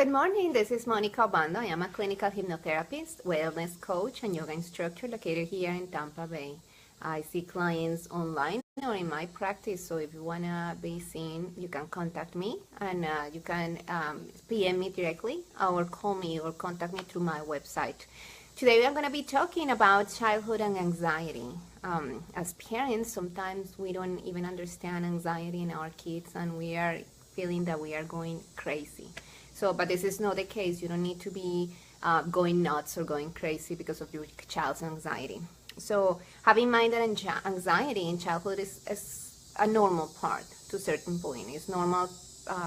Good morning, this is Monica Obando. I am a clinical hypnotherapist, wellness coach, and yoga instructor located here in Tampa Bay. I see clients online or in my practice, so if you want to be seen, you can contact me and you can PM me directly or call me or contact me through my website. Today we are going to be talking about childhood and anxiety. As parents, sometimes we don't even understand anxiety in our kids and we are feeling that we are going crazy. But this is not the case. You don't need to be going nuts or going crazy because of your child's anxiety. So have in mind that anxiety in childhood is a normal part to a certain point. It's normal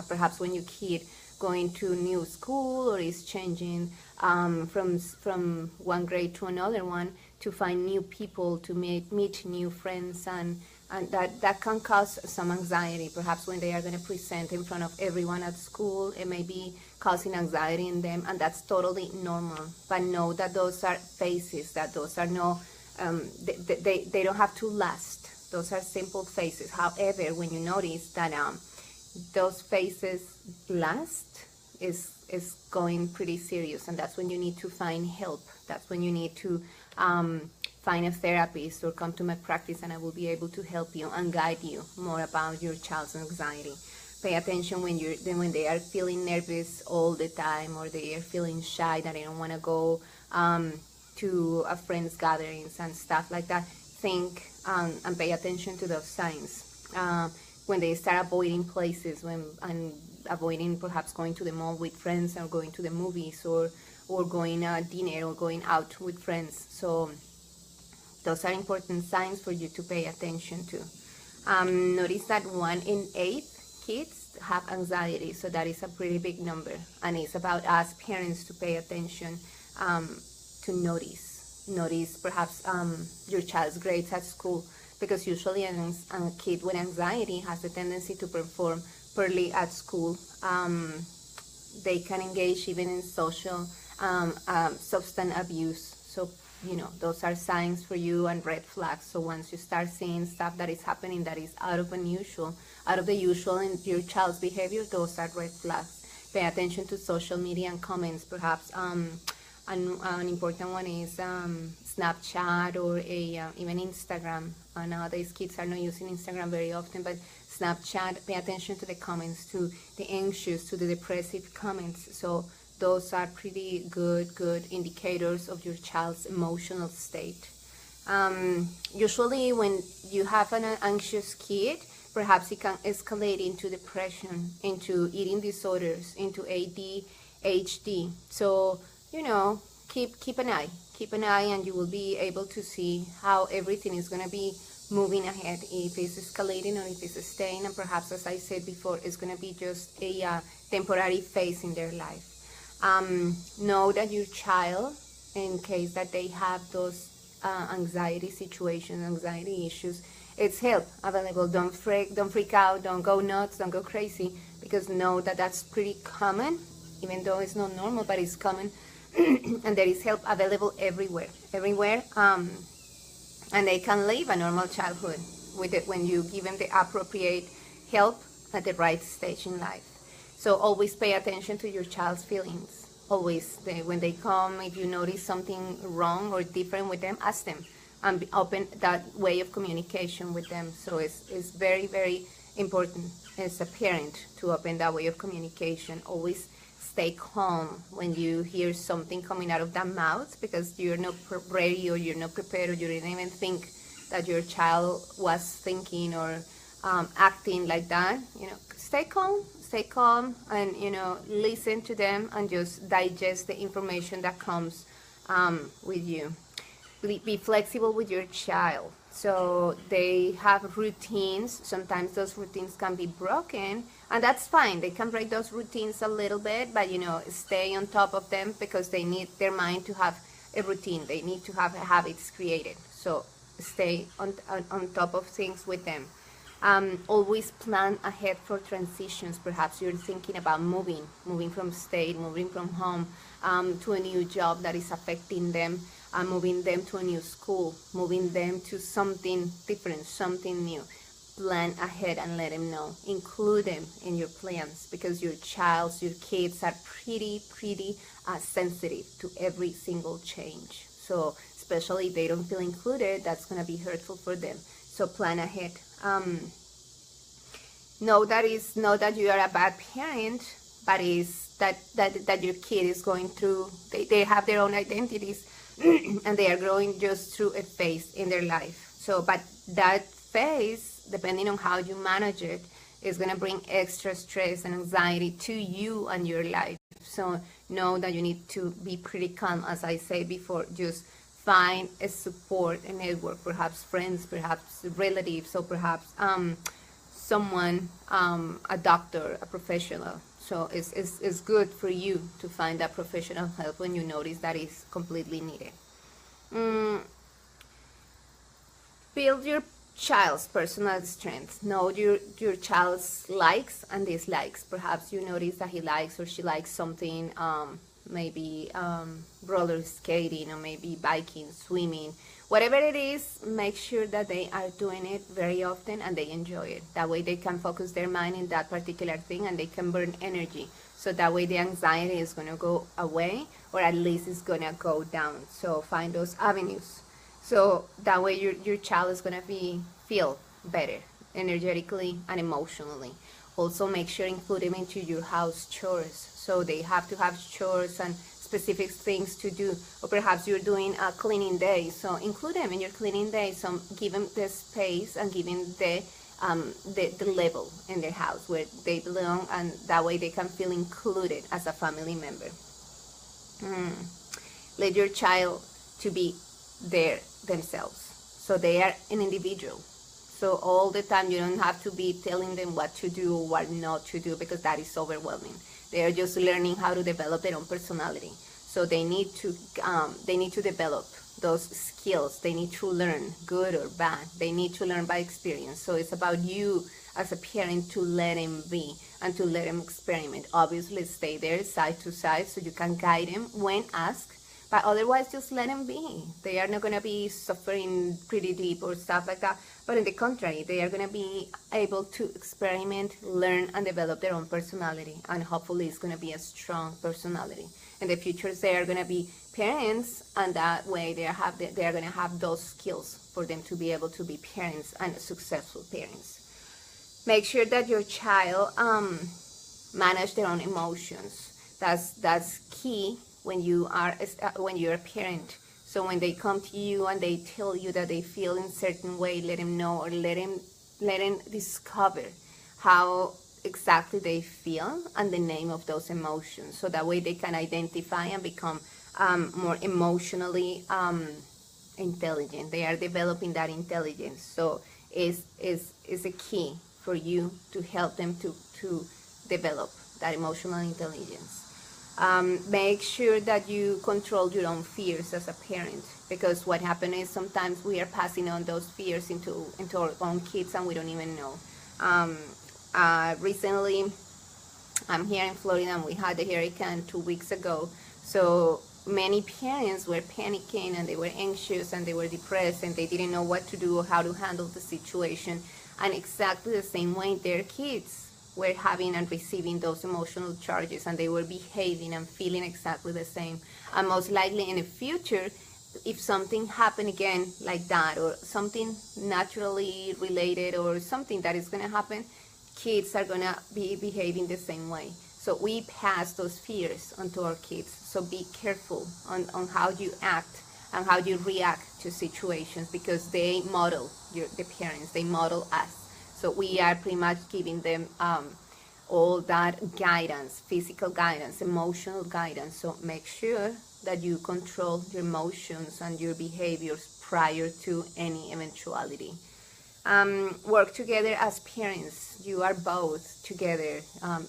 perhaps when your kid going to new school or is changing from one grade to another one to find new people, to meet new friends, and that can cause some anxiety. Perhaps when they are going to present in front of everyone at school, it may be causing anxiety in them, and that's totally normal. But know that those are phases, that those are no, they don't have to last. Those are simple phases. However, when you notice that those phases last, is going pretty serious, and that's when you need to find help. That's when you need to find a therapist or come to my practice, and I will be able to help you and guide you more about your child's anxiety. Pay attention when they are feeling nervous all the time, or they are feeling shy, that they don't want to go to a friend's gatherings and stuff like that. Think and pay attention to those signs. When they start avoiding places, and avoiding perhaps going to the mall with friends, or going to the movies, or going dinner, or going out with friends. So those are important signs for you to pay attention to. Notice that 1 in 8 kids have anxiety, so that is a pretty big number, and it's about us parents to pay attention to notice perhaps your child's grades at school, because usually a kid with anxiety has a tendency to perform poorly at school. They can engage even in social substance abuse. So those are signs for you and red flags. So once you start seeing stuff that is happening that is out of the usual in your child's behavior, those are red flags. Pay attention to social media and comments. Perhaps an important one is Snapchat or even Instagram. Nowadays kids are not using Instagram very often, but Snapchat, pay attention to the comments, to the anxious, to the depressive comments. So those are pretty good indicators of your child's emotional state. Usually when you have an anxious kid, perhaps it can escalate into depression, into eating disorders, into ADHD. So keep an eye, and you will be able to see how everything is going to be moving ahead, if it's escalating or if it's staying, and perhaps, as I said before, it's going to be just a temporary phase in their life. Know that your child, in case that they have those anxiety situations, anxiety issues, it's help available. Don't freak out, don't go nuts, don't go crazy, because know that that's pretty common, even though it's not normal, but it's common. And there is help available everywhere, and they can live a normal childhood with it when you give them the appropriate help at the right stage in life. So always pay attention to your child's feelings. Always, when they come, if you notice something wrong or different with them, ask them, and open that way of communication with them. So it's very, very important as a parent to open that way of communication. Always stay calm when you hear something coming out of that mouth, because you're not ready, or you're not prepared, or you didn't even think that your child was thinking or acting like that. Stay calm, and listen to them, and just digest the information that comes with you. Be flexible with your child. So they have routines. Sometimes those routines can be broken, and that's fine. They can break those routines a little bit, but stay on top of them, because they need their mind to have a routine. They need to have habits created. So stay on top of things with them. Always plan ahead for transitions. Perhaps you're thinking about moving from state, moving from home to a new job that is affecting them, moving them to a new school, moving them to something different, something new. plan ahead and let them know. Include them in your plans, because your kids are pretty sensitive to every single change. So especially if they don't feel included, that's going to be hurtful for them. So plan ahead. Know that you are a bad parent, but is that your kid is going through, they have their own identities and they are growing just through a phase in their life. So, but that phase, depending on how you manage it, is going to bring extra stress and anxiety to you and your life. So know that you need to be pretty calm, as I said before. Just find a support, a network, perhaps friends, perhaps relatives, or perhaps someone, a doctor, a professional. So it's good for you to find that professional help when you notice that it's completely needed. Build your child's personal strength. Know your child's likes and dislikes. Perhaps you notice that he likes or she likes something, maybe roller skating, or maybe biking, swimming. Whatever it is, make sure that they are doing it very often and they enjoy it. That way they can focus their mind in that particular thing and they can burn energy. So that way the anxiety is going to go away, or at least it's going to go down. So find those avenues. So that way your child is going to feel better energetically and emotionally. Also make sure include them into your house chores. So they have to have chores and specific things to do. Or perhaps you're doing a cleaning day, so include them in your cleaning day. So give them the space and give them the level in their house where they belong, and that way they can feel included as a family member. Let your child to be there themselves, so they are an individual. So all the time you don't have to be telling them what to do or what not to do, because that is overwhelming. They are just learning how to develop their own personality. So they need to develop those skills. They need to learn, good or bad. They need to learn by experience. So it's about you as a parent to let them be and to let them experiment. Obviously stay there side to side so you can guide them when asked, but otherwise just let them be. They are not going to be suffering pretty deep or stuff like that, but on the contrary, they are going to be able to experiment, learn, and develop their own personality, and hopefully it's going to be a strong personality. In the future, they are going to be parents, and that way they are going to have those skills for them to be able to be parents and successful parents. Make sure that your child manage their own emotions. That's key when you're a parent. So when they come to you and they tell you that they feel in a certain way, let them know, or let them discover how exactly they feel and the name of those emotions. So that way they can identify and become more emotionally intelligent. They are developing that intelligence. So is a key for you to help them to develop that emotional intelligence. Make sure that you control your own fears as a parent, because what happens is sometimes we are passing on those fears into our own kids and we don't even know. Recently, I'm here in Florida and we had the hurricane 2 weeks ago. So many parents were panicking and they were anxious and they were depressed and they didn't know what to do or how to handle the situation. And exactly the same way their kids were having and receiving those emotional charges, and they were behaving and feeling exactly the same. And most likely in the future, if something happened again like that, or something naturally related, or something that is going to happen, kids are going to be behaving the same way. So we pass those fears onto our kids. So be careful on how you act and how you react to situations, because they model the parents, they model us. So we are pretty much giving them all that guidance, physical guidance, emotional guidance. So make sure that you control your emotions and your behaviors prior to any eventuality. Work together as parents. You are both together.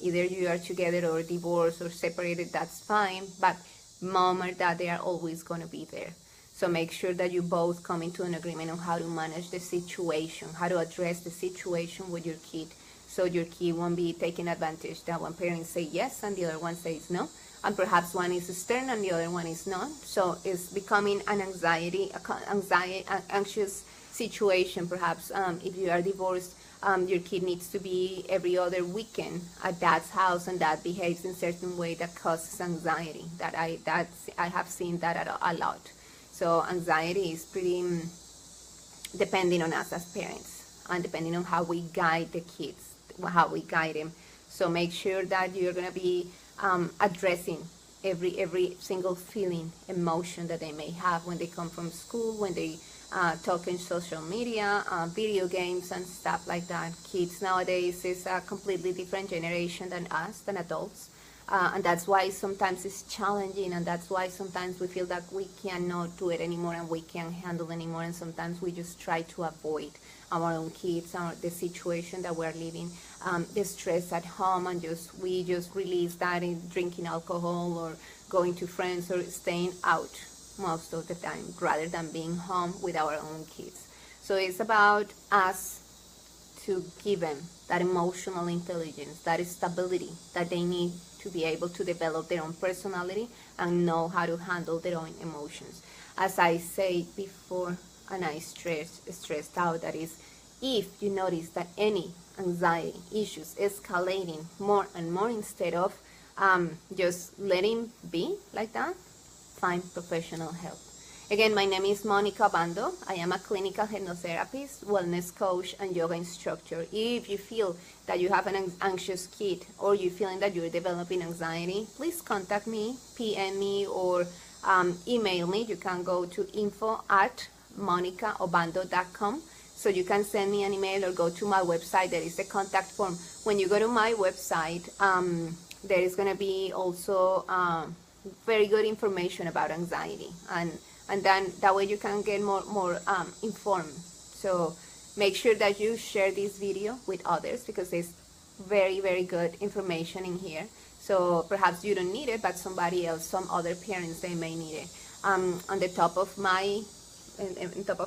Either you are together or divorced or separated, that's fine. But mom or dad, they are always going to be there. So make sure that you both come into an agreement on how to manage the situation, how to address the situation with your kid, so your kid won't be taking advantage that one parent say yes and the other one says no, and perhaps one is stern and the other one is not. So it's becoming an anxious situation. Perhaps if you are divorced, your kid needs to be every other weekend at dad's house and dad behaves in a certain way that causes anxiety. I have seen that a lot. So anxiety is pretty depending on us as parents and depending on how we guide the kids, how we guide them. So make sure that you're going to be addressing every single feeling, emotion that they may have when they come from school, when they talk in social media, video games and stuff like that. Kids nowadays is a completely different generation than us, than adults. And that's why sometimes it's challenging, and that's why sometimes we feel that we cannot do it anymore and we can't handle anymore, and sometimes we just try to avoid our own kids, the situation that we're living, the stress at home, and we just release that in drinking alcohol or going to friends or staying out most of the time rather than being home with our own kids. So it's about us to give them that emotional intelligence, that stability that they need to be able to develop their own personality and know how to handle their own emotions. As I said before, and I stressed out, that is, if you notice that any anxiety issues escalating more and more, instead of just letting be like that, find professional help. Again, my name is Monica Obando. I am a clinical hypnotherapist, wellness coach, and yoga instructor. If you feel that you have an anxious kid or you're feeling that you're developing anxiety, please contact me, PM me, or email me. You can go to info@monicaobando.com. So you can send me an email or go to my website. There is a contact form. When you go to my website, there is going to be also very good information about anxiety, and then that way you can get more informed. So make sure that you share this video with others, because there's very, very good information in here. So perhaps you don't need it, but somebody else, some other parents, they may need it. On the top of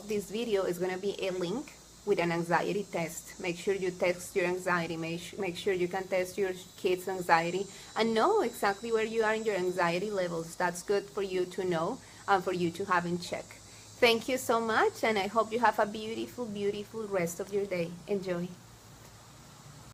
this video is going to be a link with an anxiety test. Make sure you test your anxiety. Make sure you can test your kids' anxiety and know exactly where you are in your anxiety levels. That's good for you to know and for you to have in check. Thank you so much, and I hope you have a beautiful, beautiful rest of your day. Enjoy.